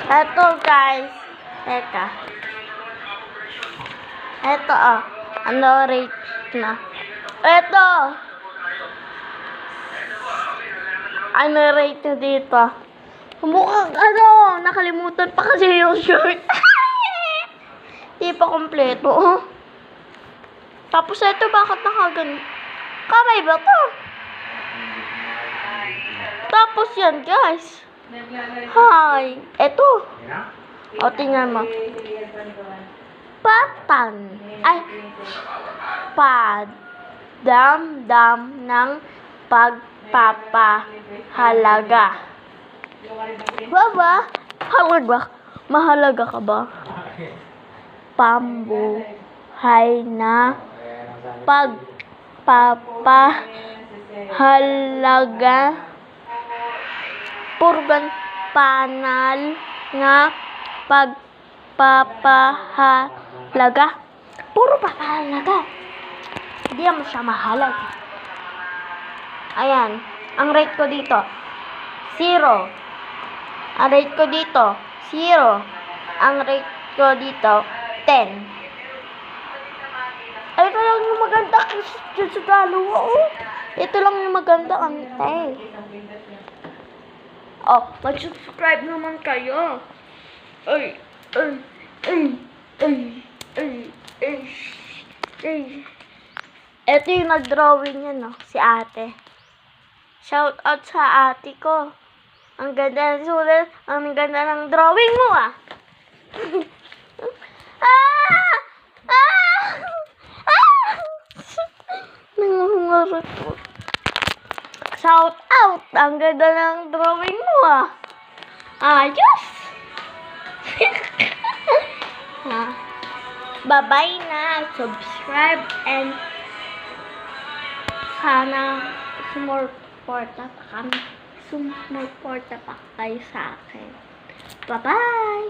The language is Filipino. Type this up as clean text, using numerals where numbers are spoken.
Eto guys. Teka. Eto ano rate na? Eto. Ano rate na dito? Mukhang nakalimutan pa kasi yung shirt. Di pa kompleto. Tapos eto, bakit nakaganito? Kamay ba to? Tapos yan guys. Hi. Eto. O, tingnan mo. Patan. Ay. Padamdam ng pagpapahalaga. Baba? Halaga? Mahalaga ka ba? Pambuhay na pagpapahalaga. Purban panal nga pagpapahalaga. Puro papahalaga. Hindi mo siya mahalaga. Ayan. Ang rate ko dito, 0. Ang rate ko dito, 0. Ang rate ko dito, 10. Ito lang yung maganda kasi sa dalawa. Ito lang yung maganda ante. Mag-subscribe naman kayo. Ito yung nag-drawing niya, no? Si ate. Shout out sa ate ko. Ang ganda ng sulat. Ang ganda ng drawing mo, Nangungarot mo. Shout out! Ang ganda ng drawing mo, Ayos! Bye-bye na. Subscribe and sana sumuporta pa kayo sa akin. Bye-bye!